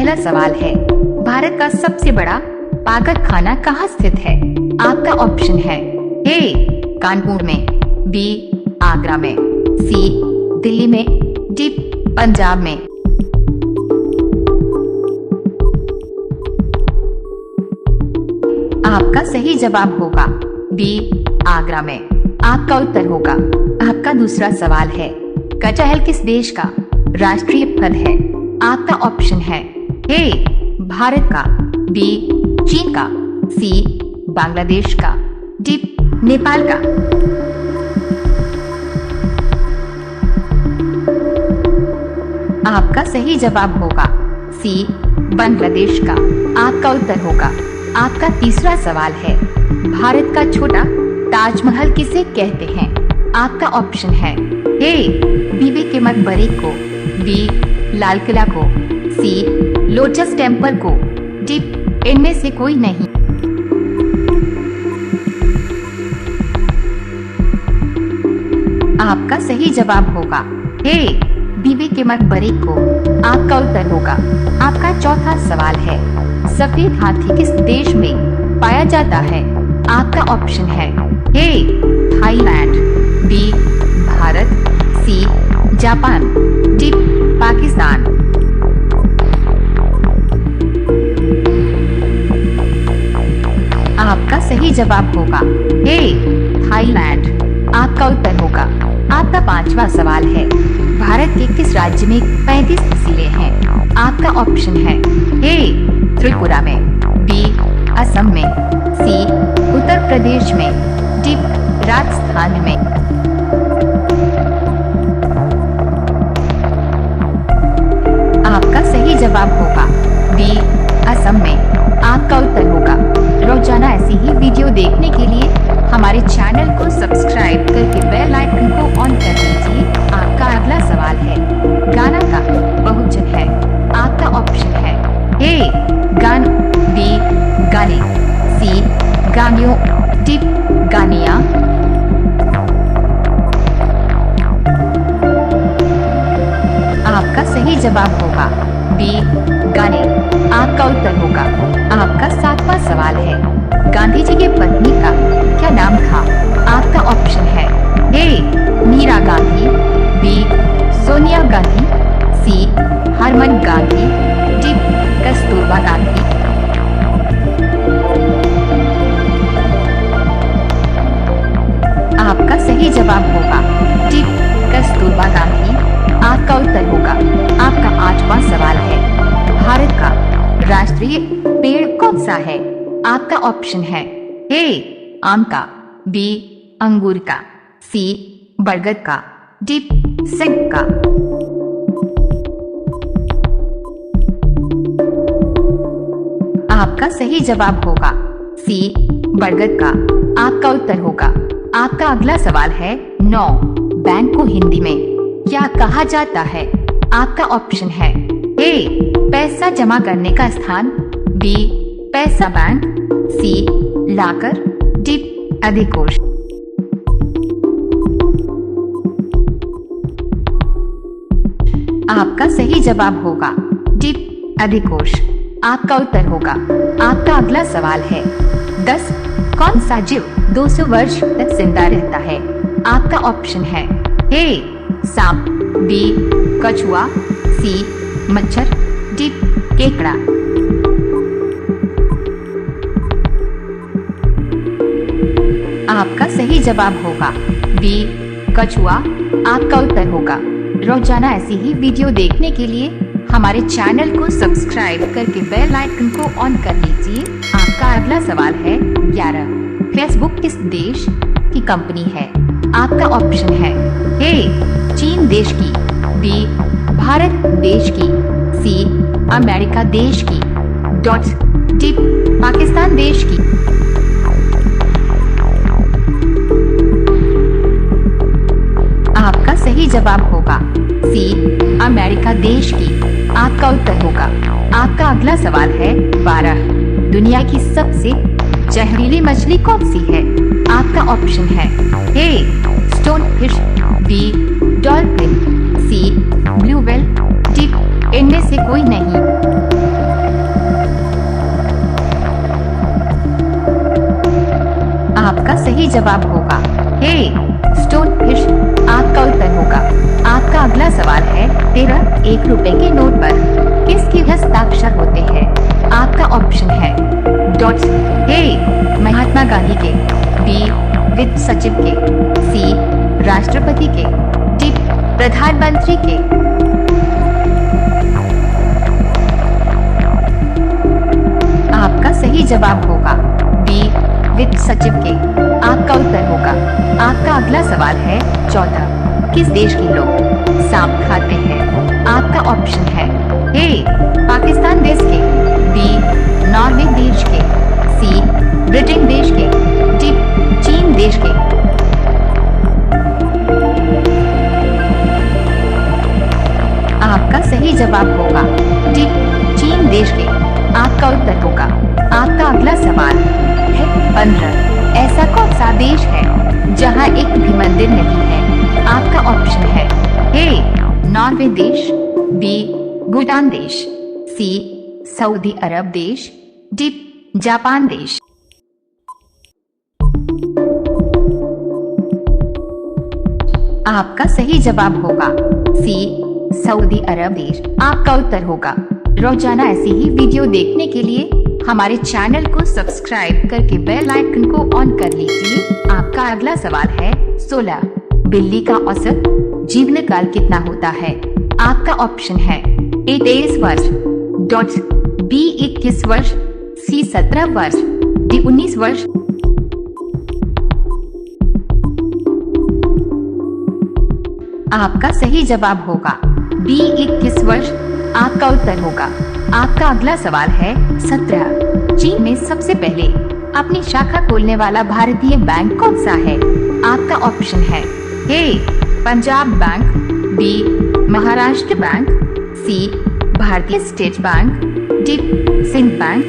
पहला सवाल है, भारत का सबसे बड़ा पागल खाना कहाँ स्थित है? आपका ऑप्शन है ए कानपुर में, बी आगरा में, सी दिल्ली में, डी पंजाब में। आपका सही जवाब होगा बी आगरा में। आपका उत्तर होगा। आपका दूसरा सवाल है, कटहल किस देश का राष्ट्रीय फल है? आपका ऑप्शन है ए भारत का, बी चीन का, सी बांग्लादेश का, डी नेपाल का। आपका सही जवाब होगा सी बांग्लादेश का। आपका उत्तर होगा। आपका तीसरा सवाल है, भारत का छोटा ताजमहल किसे कहते हैं? आपका ऑप्शन है ए बीबी के मकबरे को, बी लाल किला को, सी लोटस टेम्पल को, डी इनमें से कोई नहीं। आपका सही जवाब होगा ए बीबी के मकबरे को। आपका उत्तर होगा। आपका चौथा सवाल है, सफेद हाथी किस देश में पाया जाता है? आपका ऑप्शन है A Thailand, B Bharat, C Japan, D Pakistan. आपका सही जवाब होगा ए थाईलैंड। आपका उत्तर होगा। आपका पांचवा सवाल है, भारत के किस राज्य में 35 तहसीलें हैं? आपका ऑप्शन है ए त्रिपुरा में, बी असम में, सी उत्तर प्रदेश में, डी राजस्थान में। आपका सही जवाब होगा बी असम में। आपका उत्तर होगा। रोजाना ऐसी ही वीडियो देखने के लिए हमारे चैनल को सब्सक्राइब करके बेल आइकन को ऑन कर लीजिए। आपका अगला सवाल है, गाना का बहुवचन है? आपका ऑप्शन है ए गान, बी गाने, सी गानियों, डी गानिया। आपका सही जवाब होगा बी गाने। आपका उत्तर होगा। आपका सातवां सवाल है, गांधी जी की पत्नी का क्या नाम था? आपका ऑप्शन है ए मीरा गांधी, बी सोनिया गांधी, सी हरमन गांधी, डी कस्तूरबा गांधी। आपका सही जवाब होगा डी कस्तूरबा गांधी। आपका उत्तर होगा। आपका आठवां सवाल है, भारत का राष्ट्रीय पेड़ कौन सा है? आपका ऑप्शन है ए आम का, बी अंगूर का, सी बरगद का, डी सेब का। आपका सही जवाब होगा सी बरगद का। आपका उत्तर होगा। आपका अगला सवाल है, 9 बैंक को हिंदी में क्या कहा जाता है? आपका ऑप्शन है ए पैसा जमा करने का स्थान, बी पैसा बैंक, सी लाकर, डी अधिकोष। आपका सही जवाब होगा डी अधिकोष। आपका उत्तर होगा। आपका अगला सवाल है, 10 कौन सा जीव 200 वर्ष तक जिंदा रहता है? आपका ऑप्शन है ए सांप, बी कछुआ, सी मच्छर, डी केकड़ा। आपका सही जवाब होगा बी कछुआ। आपका उत्तर होगा। रोजाना ऐसी ही वीडियो देखने के लिए हमारे चैनल को सब्सक्राइब करके बेल आइकन को ऑन कर लीजिए। आपका अगला सवाल है, 11 फेसबुक किस देश की कंपनी है? आपका ऑप्शन है ए चीन देश की, बी भारत देश की, सी अमेरिका देश की, डी पाकिस्तान देश की। आपका सही जवाब होगा सी अमेरिका देश की। आपका उत्तर होगा। आपका अगला सवाल है, 12 दुनिया की सबसे जहरीली मछली कौन सी है? आपका ऑप्शन है A stone fish, B dolphin, C blue whale, D इनमें से कोई नहीं। जवाब होगा ए स्टोन फिश। आपका उत्तर होगा। आपका अगला सवाल है 1 रुपए के नोट पर किसके हस्ताक्षर होते हैं? आपका ऑप्शन है डॉट्स। ए महात्मा गांधी के, बी वित्त सचिव के, सी राष्ट्रपति के, डी प्रधानमंत्री के। आपका सही जवाब होगा बी वित्त सचिव के। आपका उत्तर होगा। आपका अगला सवाल है 14 किस देश के लोग सांप खाते हैं? आपका ऑप्शन है ए पाकिस्तान देश के, बी नॉर्वे देश के, सी ब्रिटेन देश के, डी चीन देश के। आपका सही जवाब होगा डी चीन देश के। आपका उत्तर होगा। आपका अगला सवाल है 15 ऐसा कौन सा देश है जहां एक भी मंदिर नहीं है? आपका ऑप्शन है ए नॉर्वे देश, बी भूटान देश, सी सऊदी अरब देश, डी जापान देश। आपका सही जवाब होगा सी सऊदी अरब देश। आपका उत्तर होगा। रोजाना ऐसी ही वीडियो देखने के लिए हमारे चैनल को सब्सक्राइब करके बेल आइकन को ऑन कर लीजिए। आपका अगला सवाल है 16 बिल्ली का औसत जीवन काल कितना होता है? आपका ऑप्शन है ए 23 वर्ष, डॉट बी 21 वर्ष, सी 17 वर्ष, डी 19 वर्ष। आपका सही जवाब होगा बी 21 वर्ष। आपका उत्तर होगा। आपका अगला सवाल है 17 चीन में सबसे पहले अपनी शाखा खोलने वाला भारतीय बैंक कौन सा है? आपका ऑप्शन है A Punjab bank, B Maharashtra bank, C Bharatiya state bank, D Sindh bank.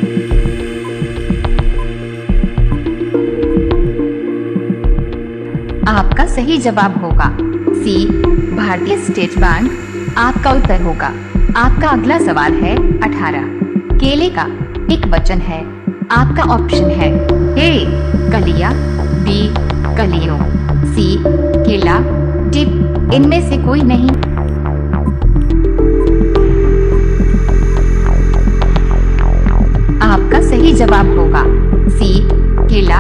आपका सही जवाब होगा सी भारतीय स्टेट बैंक। आपका उत्तर होगा। आपका अगला सवाल है 18 केले का एक वचन है। आपका ऑप्शन है ए कलियां, बी कलियों, सी केला, डी इनमें से कोई नहीं। आपका सही जवाब होगा सी केला।